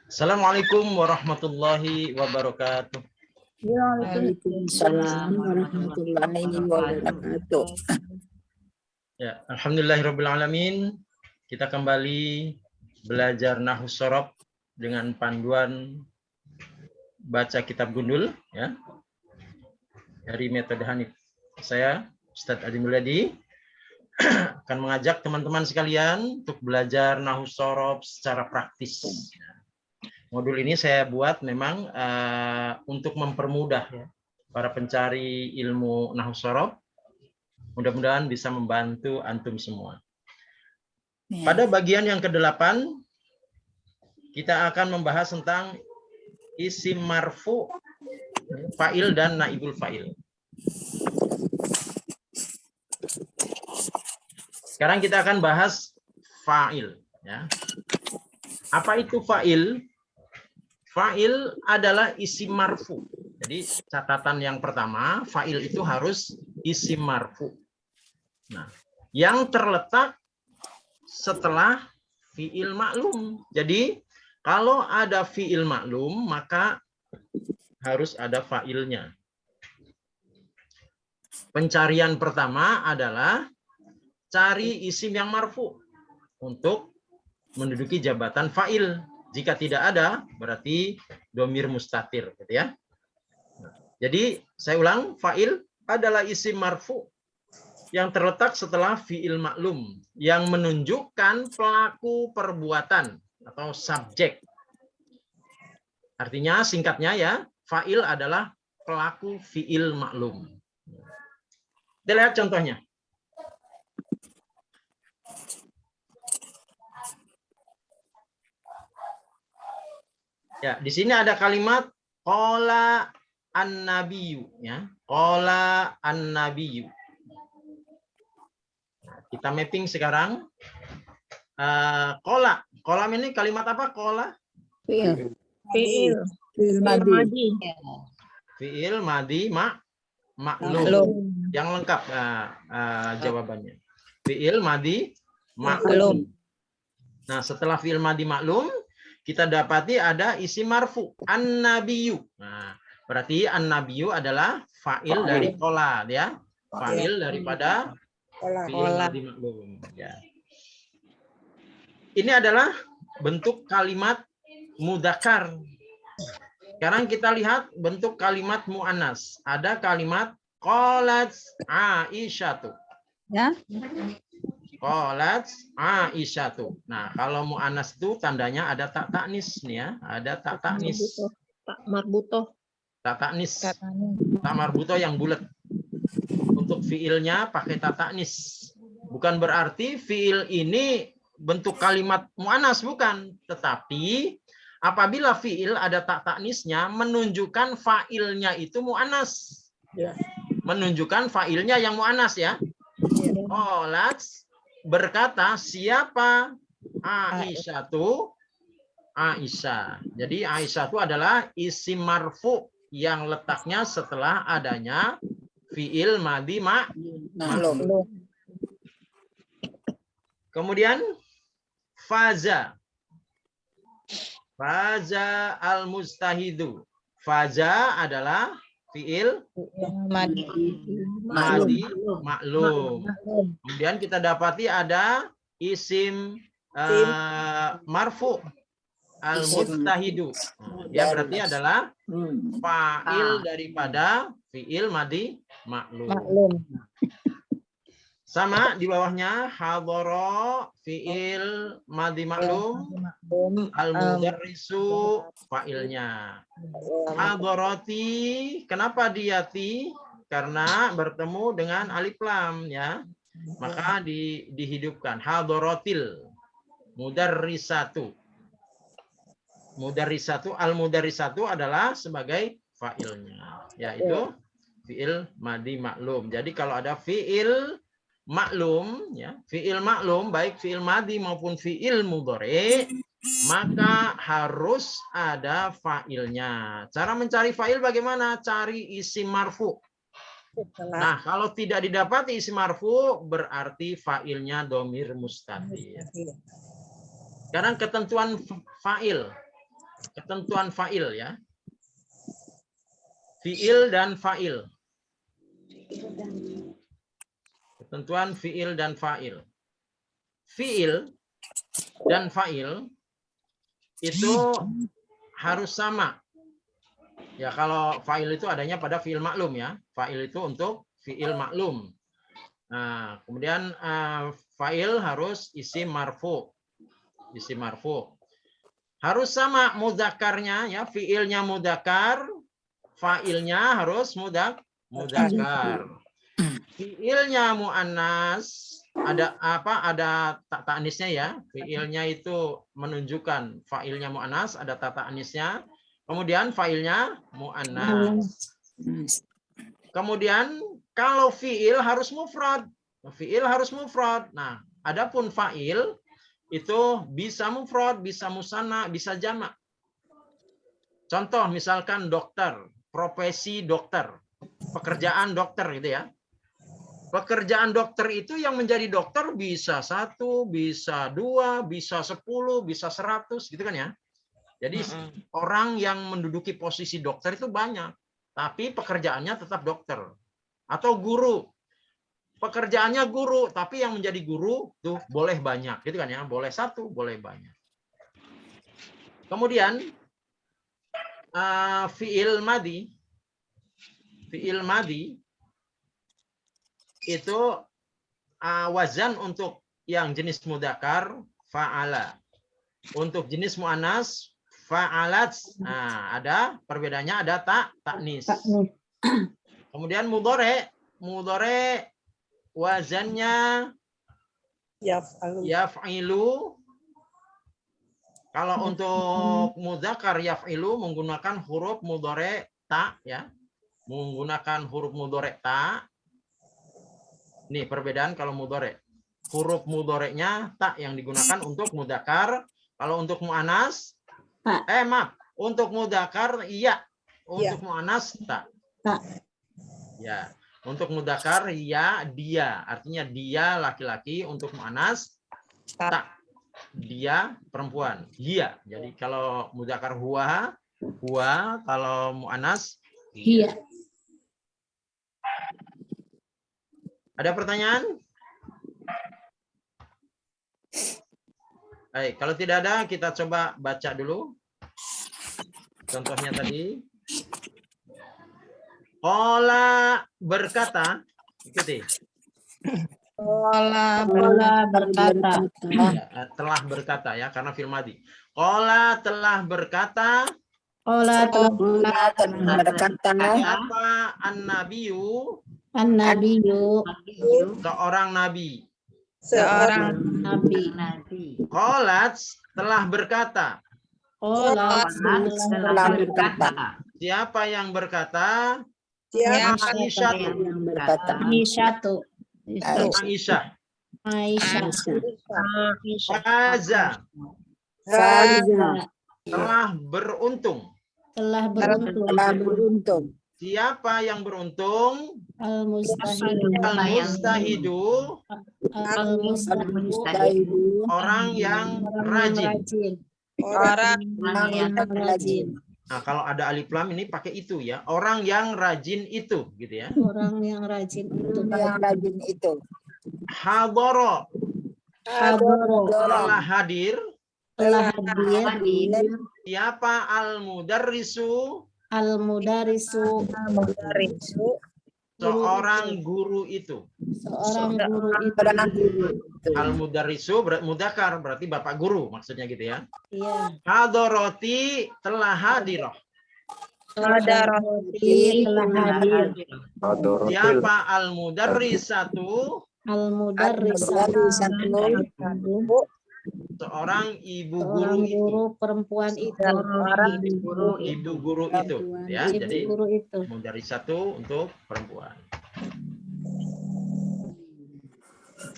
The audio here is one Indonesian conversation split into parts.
Assalamualaikum warahmatullahi wabarakatuh. Waalaikumsalam warahmatullahi wabarakatuh. Ya, alhamdulillahirabbil alamin. Kita kembali belajar nahwu shorof dengan panduan baca kitab gundul ya. Dari metode Hanif. Saya Ustadz Adi Mulyadi akan mengajak teman-teman sekalian untuk belajar nahwu shorof secara praktis. Modul ini saya buat memang untuk mempermudah ya, para pencari ilmu nahwu shorof. Mudah-mudahan bisa membantu antum semua. Pada bagian yang ke-8 kita akan membahas tentang isim marfu, fa'il dan naibul fa'il. Sekarang kita akan bahas fa'il ya. Apa itu fa'il? Fa'il adalah isim marfu. Jadi catatan yang pertama, fa'il itu harus isim marfu. Nah, yang terletak setelah fi'il maklum. Jadi kalau ada fi'il maklum, maka harus ada fa'ilnya. Pencarian pertama adalah cari isim yang marfu untuk menduduki jabatan fa'il. Jika tidak ada, berarti domir mustatir, gitu ya. Jadi saya ulang, fa'il adalah isim marfu yang terletak setelah fi'il maklum yang menunjukkan pelaku perbuatan atau subjek. Artinya singkatnya ya, fa'il adalah pelaku fi'il maklum. Kita lihat contohnya. Ya, di sini ada kalimat qala an-nabiyyu ya. Qala an-nabiyyu. Nah, kita mapping sekarang. Qala. Qala ini kalimat apa? Qala? Fi'il. Fi'il madi. Fi'il madi maklum. Yang lengkap jawabannya. Fi'il madi maklum. Nah, setelah fi'il madi maklum, kita dapati ada isim marfu, an-nabiyyu. Nah, berarti an-nabiyyu adalah fa'il dari qala ya. Fa'il daripada fi'il madi maklum ya. Ini adalah bentuk kalimat mudzakkar. Sekarang kita lihat bentuk kalimat muannas. Ada kalimat qalat Aisyatu. Ya. Qalat Aisyatu. Nah, kalau muannas itu tandanya ada tak taknis nih ya, ada tak taknis. Tak marbutoh. Tak taknis. Tak marbutoh yang bulat. Untuk fiilnya pakai tak taknis. Bukan berarti fiil ini bentuk kalimat muannas, bukan, tetapi apabila fiil ada tak taknisnya menunjukkan fa'ilnya itu muannas. Ya. Menunjukkan fa'ilnya yang muannas ya. Qalat berkata siapa? Aisyatu, Aisyah. Jadi Aisyah itu adalah isim marfu yang letaknya setelah adanya fiil madi maklum. Kemudian faza. Faza al-mustahidu. Faza adalah fiil madi maklum. Kemudian kita dapati ada isim marfu al-mustahidu. Dia berarti adalah fa'il daripada fiil madi maklum. Sama di bawahnya hadhara fiil madi maklum, al-mudarrisu fa'ilnya. Hadharati, kenapa diati? Karena bertemu dengan alif lam ya. Maka dihidupkan hadharatil mudarrisatu. Mudarrisatu, al-mudarrisatu adalah sebagai fa'ilnya, yaitu fiil madi maklum. Jadi kalau ada fiil maklum ya, fiil maklum baik fiil madi maupun fiil mudhari, maka harus ada fa'ilnya. Cara mencari fa'il bagaimana? Cari isim marfu. Nah, kalau tidak didapati isim marfu berarti fa'ilnya domir mustatir. Sekarang ketentuan fa'il. ketentuan fa'il ya. Fi'il dan fa'il. Ketentuan fi'il dan fa'il. Fi'il dan fa'il itu harus sama. Ya, kalau fa'il itu adanya pada fi'il maklum ya. Fa'il itu untuk fi'il maklum. Nah, kemudian fa'il harus isim marfu. Isim marfu. Harus sama mudzakarnya ya, fi'ilnya mudzakar, fa'ilnya harus mudzakar. Fi'ilnya muannas ada apa? Ada tak ta'nisnya ya. Fi'ilnya itu menunjukkan fa'ilnya muannas, ada tak ta'nisnya. Kemudian fa'ilnya muannas. Kemudian kalau fi'il harus mufrad. Fi'il harus mufrad. Nah, adapun fa'il itu bisa mufrad, bisa musanna, bisa jamak. Contoh misalkan dokter, profesi dokter, pekerjaan dokter gitu ya. Pekerjaan dokter itu yang menjadi dokter bisa 1, bisa 2, bisa 10, bisa 100 gitu kan ya. Jadi orang yang menduduki posisi dokter itu banyak, tapi pekerjaannya tetap dokter. Atau guru. Pekerjaannya guru, tapi yang menjadi guru tuh boleh banyak, gitu kan ya? Boleh 1, boleh banyak. Kemudian fi'il madi itu wazan untuk yang jenis mudzakkar fa'ala. Untuk jenis muannas fa'alat. Nah, ada perbedaannya, ada ta'nis. Kemudian mudhari wazannya yaf'ilu. Kalau untuk mudzakkar yaf'ilu menggunakan huruf mudhari ta ya. Menggunakan huruf mudhari ta. Nih perbedaan kalau mudhari. Huruf mudhari'nya ta yang digunakan untuk mudzakkar. Kalau untuk muannas untuk mudzakkar iya. Untuk muannas ta. Ya. Untuk mudzakkar ya dia, artinya dia laki-laki. Untuk muannas tak, dia perempuan. Dia. Jadi kalau mudzakkar huwa, kalau muannas Iya. Ada pertanyaan? Baik, kalau tidak ada kita coba baca dulu. Contohnya tadi. Qala berkata, ikuti. Qala Berkata. Ya, telah berkata ya, karena fi'il madhi. Qala telah berkata. Qala telah berkata. Siapa an-nabiyyu? An-nabiyyu. Seorang nabi. seorang Nabi. Qalat telah berkata. Qala telah berkata. Siapa yang berkata? siapa Aisyah. Yang berkata. Aisyatu. Aisyah. Aisyah. Faza Faza. telah beruntung. Telah beruntung. Siapa yang beruntung? Al-mustahidu. Al-mustahidu orang yang rajin. orang yang rajin. Nah, kalau ada alif lam ini pakai itu ya. Orang yang rajin itu gitu ya. Orang yang rajin untuk itu. Hadara telah hadir. telah hadir Siapa al-mudarrisu? al-mudarisu Seorang guru itu. seorang guru itu. Al-mudarrisu mudzakkar berarti bapak guru maksudnya gitu ya. Iya. Hadarati telah hadirah. Hadarati telah hadir. Siapa al-mudarrisatu? Al-mudarrisatu Seorang ibu guru seorang itu. guru perempuan itu. Ibu guru itu ya. Ibu Jadi guru itu. mudarrisatu untuk perempuan.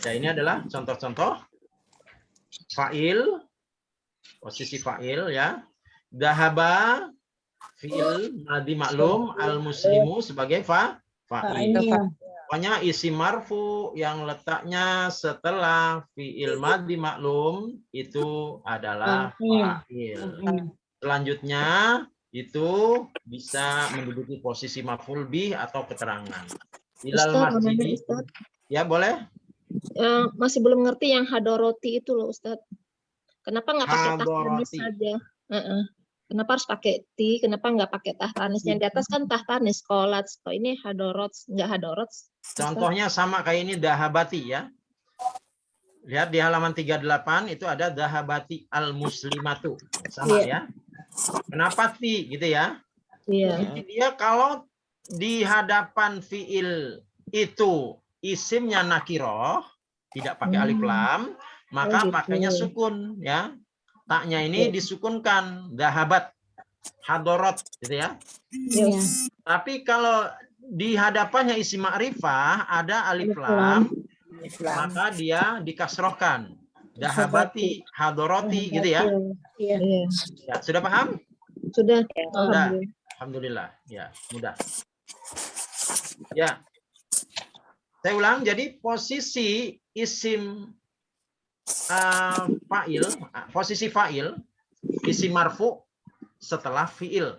Ya, ini adalah contoh-contoh fa'il, posisi fa'il ya. Dahaba fi'il madhi maklum, al-muslimu sebagai fa'il. Pokoknya isim marfu yang letaknya setelah fi'il madhi maklum itu adalah fa'il. Selanjutnya itu bisa menduduki posisi maf'ul bih atau keterangan. Ilal Ustaz, mau nanya, masjid. Ustaz. Ya, boleh. Masih belum ngerti yang hadoroti itu loh, Ustaz. Kenapa nggak pakai tah tanis Hadoroti. saja? Kenapa harus pakai ti? Kenapa nggak pakai tah tanis? Yang di atas kan tah tanis, kolat. Kok ini hadorot, nggak hadorot? Ustaz? Contohnya sama kayak ini dahabati ya. Lihat di halaman 38 itu ada dahabati al-muslimatu. Sama ya. Kenapa ti gitu ya? Iya. Jadi dia kalau di hadapan fiil itu isimnya nakiroh, tidak pakai alif lam, maka gitu. pakainya sukun ya. Taknya ini disukunkan, dahabat, hadorot gitu ya. Iya. Tapi kalau di hadapannya isim ma'rifah ada alif lam, maka dia dikasrohkan. Dahabati, hadoroti gitu ya. Iya. Iya. Ya, sudah paham? Sudah. Sudah. Alhamdulillah. Alhamdulillah. Ya, mudah. Ya. Saya ulang, jadi posisi isim fa'il, posisi fa'il, isim marfu setelah fi'il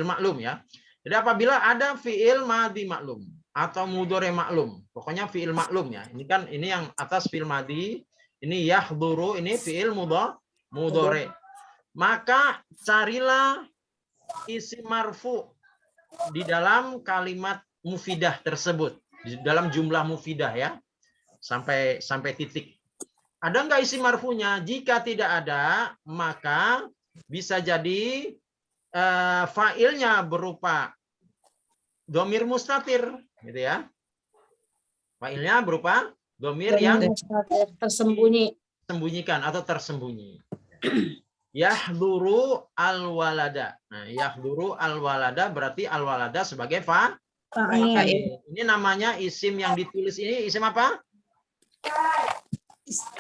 maklum ya. Jadi apabila ada fi'il madhi maklum atau mudhari maklum, pokoknya fi'il maklum ya. Ini kan ini yang atas fi'il madhi, ini yahduru, ini fi'il mudhari. Maka carilah isim marfu di dalam kalimat mufidah tersebut, di dalam jumlah mufidah ya, sampai titik. Ada nggak isim marfunya? Jika tidak ada, maka bisa jadi fa'ilnya berupa domir mustatir, gitu ya. Fa'ilnya berupa domir yang tersembunyi. sembunyikan atau tersembunyi. Yahduru al-walada. Nah, yahduru al-walada berarti al-walada sebagai fa'il. Ini namanya isim yang ditulis ini isim apa?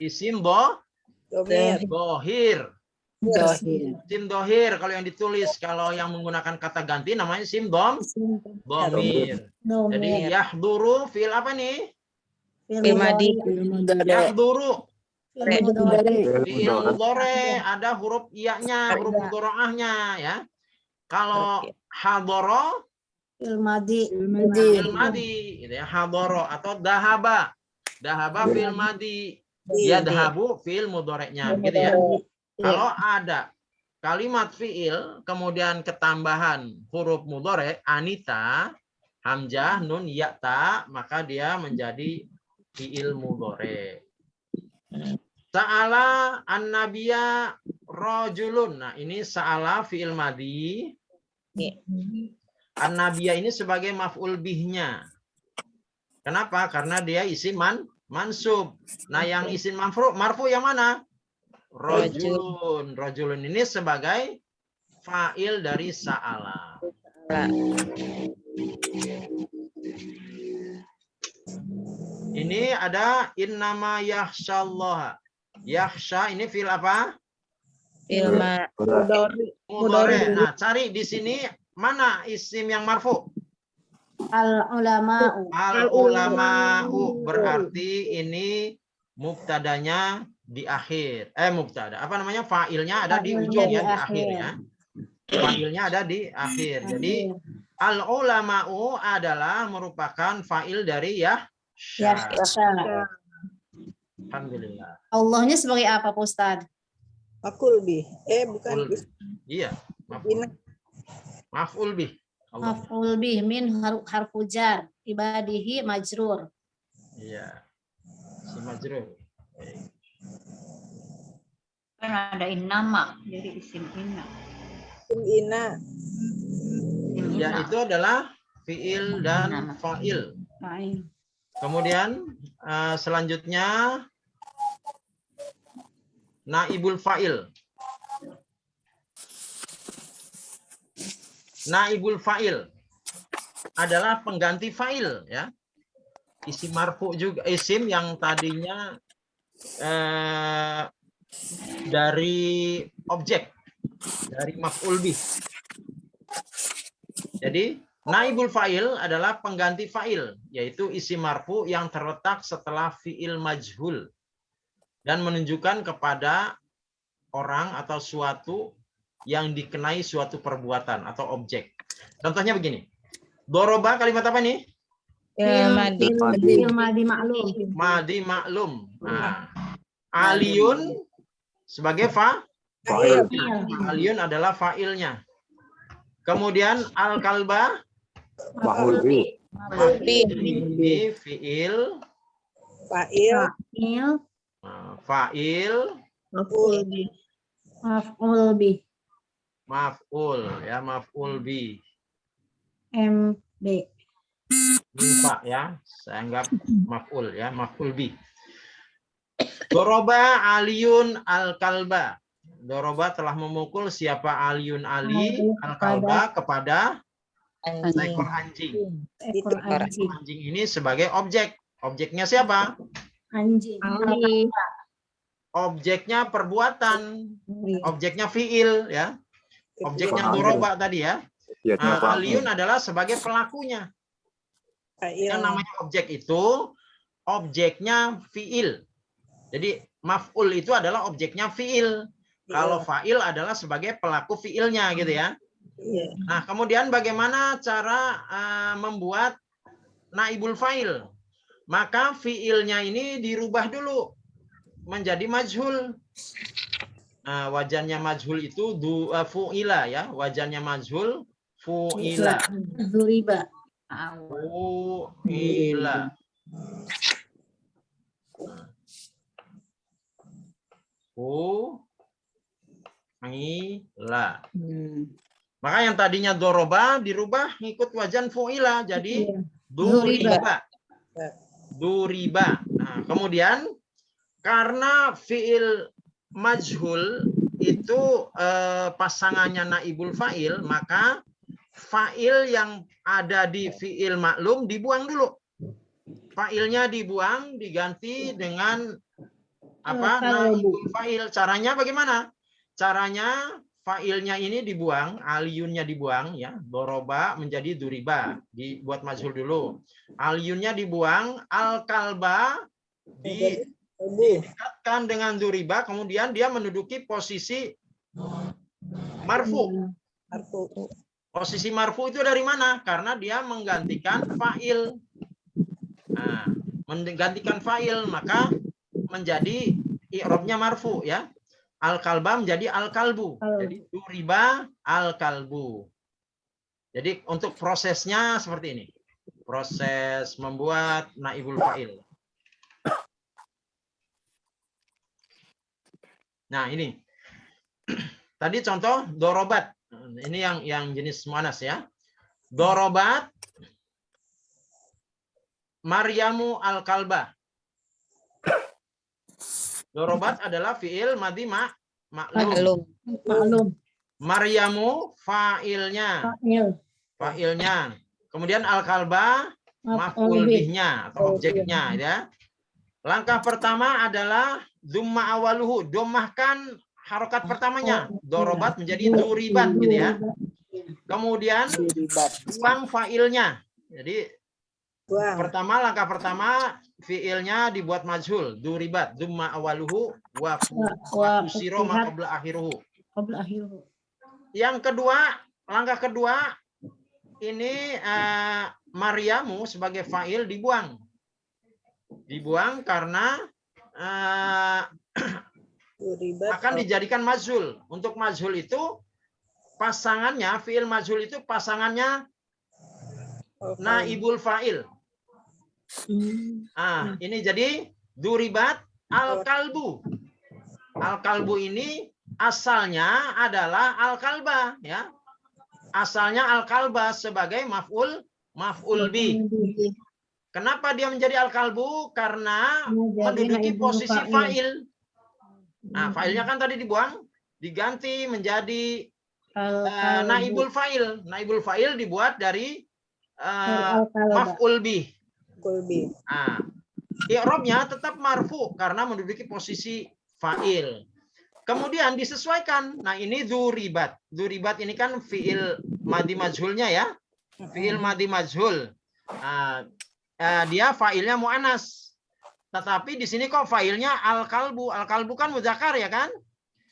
Isim dohir. Isim dohir kalau yang ditulis, kalau yang menggunakan kata ganti namanya isim domir. Jadi yahduru fi'il apa nih? Fi'il madhi. Yahduru fi'il mudhari ada huruf iya-nya, huruf mudharaahnya ya. Kalau hadoro Fi'il madhi. fi'il madhi gitu ya. Hadoro atau dahaba fi'il madhi. Yadhabu fi'il mudhari'nya gitu ya. Kalau ada kalimat fi'il kemudian ketambahan huruf mudhari anita, hamzah, nun, ya, ta, maka dia menjadi fi'il mudhari. Sa'ala an-nabiyya rajulun. Nah, ini sa'ala fi'il madhi. An-nabiyya ini sebagai maf'ul bihnya. Kenapa? Karena dia isim mansub. Nah, yang isim marfu yang mana? Rajulun. Rajulun ini sebagai fa'il dari sa'ala. Ini ada innama yakhsyallaha. Yakhsha ini fi'il apa? Fi'il mudhari. Nah, cari di sini mana isim yang marfu? Al-ulama'u. Al-ulama'u berarti ini mubtadanya di akhir. Mubtada. Apa namanya? Fa'ilnya ada di ujung ya, di akhir ya. Fa'ilnya ada di akhir. Jadi al-ulama'u adalah merupakan fa'il dari yakhsha. Alhamdulillah. Allahnya sebagai apa, Pak Ustadz? Maf'ul bih. Bukan. Iya. Maf'ul bih. Maf'ul bih min harfu jar, ibadihi majrur. Iya. Si majrur. Kan ada innama, jadi isim inna. Ina. Ya, itu adalah fi'il dan fa'il. Kemudian selanjutnya naibul fa'il. Naibul fa'il adalah pengganti fa'il ya. Isim marfu juga, isim yang tadinya dari objek, dari maf'ul bih. Jadi naibul fa'il adalah pengganti fa'il, yaitu isim marfu yang terletak setelah fi'il majhul dan menunjukkan kepada orang atau suatu yang dikenai suatu perbuatan atau objek. Contohnya begini. Doroba kalimat apa nih? Fi'il madi. Fi'il madi maklum. Madi maklum. Nah, aliyun sebagai Fa'il. aliyun adalah fa'ilnya. Kemudian al-kalba Maf'ul bi. ini fi'il, Fa'il. Fa'il. fa'il, Maf'ul bih. Maf'ul bih. maf'ul ya, maf'ul bi. MB. Lupa ya, saya anggap maf'ul ya, maf'ul bi. Doroba aliyun al-kalba. Doroba telah memukul siapa aliyun ali al-kalba kepada seekor anjing. Ekor anjing. Anjing ini sebagai objek. Objeknya siapa? Anjing. Ali. Objeknya perbuatan. Objeknya fi'il ya. Objeknya doroba tadi ya. Ya, Nah, kenapa? aliyun adalah sebagai pelakunya. Fa'il. Yang namanya objek itu objeknya fi'il. Jadi maf'ul itu adalah objeknya fi'il. Kalau fa'il adalah sebagai pelaku fi'ilnya gitu ya. Iya. Nah, kemudian bagaimana cara membuat naibul fa'il? Maka fi'ilnya ini dirubah dulu menjadi majhul. Nah, wajannya majhul itu fu'ila ya. Wajannya majhul fu'ila. Zuriba. Fu'ila. Fu'ila. Maka yang tadinya doroba dirubah ngikut wajan fu'ila jadi duriba. Duriba. Nah, kemudian karena fi'il majhul itu pasangannya naibul fa'il, maka fa'il yang ada di fi'il maklum dibuang dulu. Fa'ilnya dibuang diganti dengan apa? Naibul fa'il. Caranya bagaimana? Caranya fa'ilnya ini dibuang, aliyunnya dibuang ya. Doroba menjadi duriba, dibuat majhul dulu. Aliyunnya dibuang, al-kalba didekatkan dengan duriba, kemudian dia menduduki posisi marfu. Posisi marfu itu dari mana? Karena dia menggantikan fa'il. Nah, menggantikan fa'il maka menjadi i'rabnya marfu ya. Al-kalba menjadi al-kalbu. Jadi duriba al-kalbu. Jadi untuk prosesnya seperti ini. Proses membuat naibul fa'il. Nah, ini. Tadi contoh dorobat. Ini yang jenis muannas ya. Dorobat Maryamu al-kalba. Dorobat adalah fi'il madi maklum. Maklum. Maryamu fa'ilnya. Fa'il. Fa'ilnya. Kemudian al-kalba maf'ul bihnya atau objeknya ya. Langkah pertama adalah dumma awaluhu. Domahkan harokat pertamanya. Dorobat menjadi duribat gitu ya. Kemudian buang fa'ilnya. Jadi pertama, langkah pertama fiilnya dibuat majhul, duribat, dumma awaluhu wa fusiro ma qabla akhiruhu. Yang kedua, langkah kedua ini Maryamu sebagai fa'il dibuang. Dibuang karena akan dijadikan majhul. Untuk majhul itu pasangannya, fiil majhul itu pasangannya naibul fa'il. Ini jadi duribat al-kalbu. Al-kalbu ini asalnya adalah al-kalba ya. Asalnya al-kalba sebagai maf'ul bi. Kenapa dia menjadi al-kalbu? Karena menduduki posisi fa'il. Nah, fa'ilnya kan tadi dibuang, diganti menjadi naibul fa'il. Naibul fa'il dibuat dari maf'ul bih. Nah, i'rabnya tetap marfu karena menduduki posisi fa'il. Kemudian disesuaikan. Nah, ini dzuribat. Dzuribat ini kan fi'il madi majhulnya ya. Fi'il madi majhul. Dia fa'ilnya mu'annas. Tetapi di sini kok fa'ilnya al-kalbu. Al-kalbu kan muzakkar ya kan?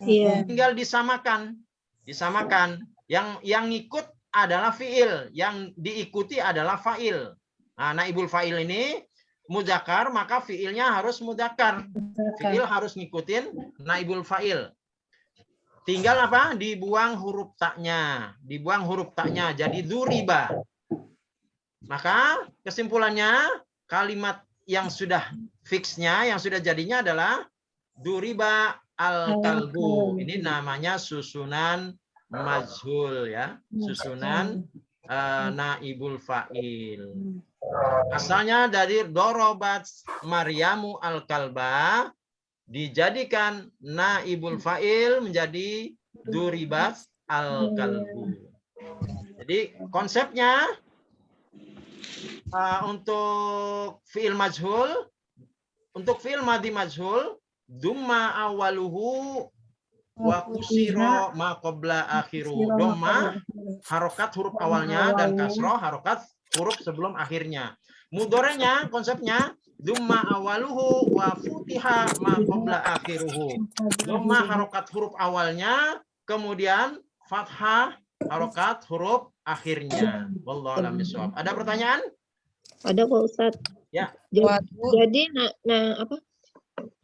Iya. Tinggal disamakan. Disamakan. Yang ngikut adalah fiil, yang diikuti adalah fa'il. Nah, naibul fa'il ini mudzakkar, maka fiilnya harus mudzakkar. Fiil harus ngikutin naibul fa'il. Tinggal apa? Dibuang huruf taknya. Dibuang huruf taknya. Jadi duriba. Maka kesimpulannya kalimat yang sudah fixnya, yang sudah jadinya adalah duriba al-kalbu. Ini namanya susunan majhul ya. Susunan naibul fa'il. Asalnya dari dorobat Maryamu al-kalba, dijadikan naibul fa'il menjadi duribat al-kalbu. Jadi konsepnya untuk fi'il majhul, untuk fi'il madhi majhul, dumma awaluhu wa kusiro ma qabla akhiru. Domma harokat huruf awalnya dan kasroh harokat huruf sebelum akhirnya. Mudorenya konsepnya dumma awaluhu wa futiha ma qabla akhiruhu. Domma harokat huruf awalnya, kemudian fathah harokat huruf akhirnya. Wallahu a'lam bishawab. Ada pertanyaan? Ada Pak Ustadz. Ya. Jadi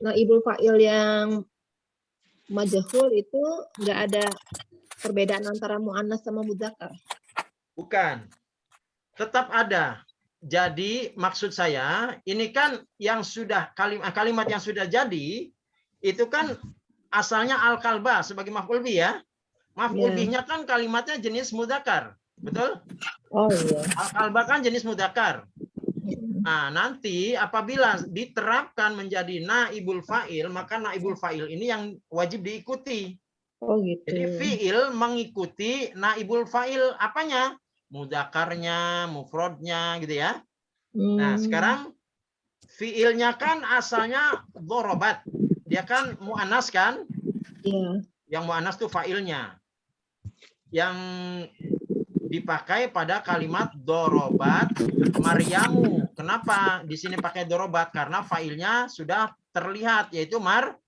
naibul fa'il yang majhul itu nggak ada perbedaan antara muannas sama mudzakkar. Bukan. Tetap ada. Jadi maksud saya, ini kan yang sudah kalimat yang sudah jadi, itu kan asalnya al-kalba sebagai maf'ul bih ya. Maf'ul bihnya kan kalimatnya jenis mudzakkar. Betul? Oh iya. Al-kalba kan jenis mudzakkar. Nah, nanti apabila diterapkan menjadi naibul fa'il, maka naibul fa'il ini yang wajib diikuti. Oh gitu. Jadi fi'il mengikuti naibul fa'il apanya? Mudzakarnya, mufrodnya gitu ya. Nah, sekarang fi'ilnya kan asalnya dorobat. Dia kan mu'anas kan? Iya. Yang mu'anas itu fa'ilnya. Yang dipakai pada kalimat dorobat Maryamu. Kenapa di sini pakai dorobat? Karena fa'ilnya sudah terlihat, yaitu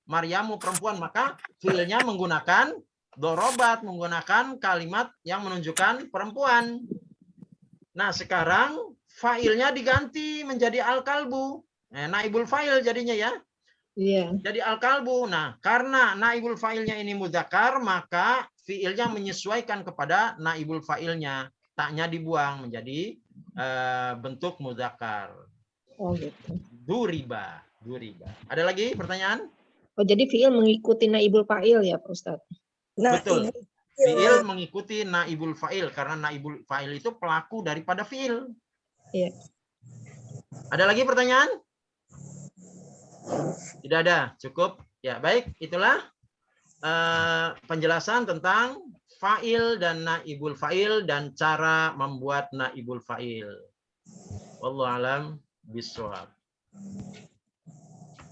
Maryamu perempuan. Maka fi'ilnya menggunakan dorobat, menggunakan kalimat yang menunjukkan perempuan. Nah, sekarang fa'ilnya diganti menjadi al-kalbu. Naibul fa'il jadinya ya. Iya. Jadi al-kalbu. Nah, karena naibul fa'ilnya ini mudzakkar, maka fi'ilnya menyesuaikan kepada naibul fa'ilnya. Taknya dibuang menjadi bentuk mudzakkar. Oh gitu. Duriba. Ada lagi pertanyaan? Oh jadi fi'il mengikuti naibul fa'il ya Pak Ustadz? Nah, Betul. ini Fi'il mengikuti naibul fa'il karena naibul fa'il itu pelaku daripada fi'il. Iya. Ada lagi pertanyaan? Tidak ada, cukup. Ya, baik, itulah penjelasan tentang fa'il dan naibul fa'il dan cara membuat naibul fa'il. Wallahu a'lam bishawab.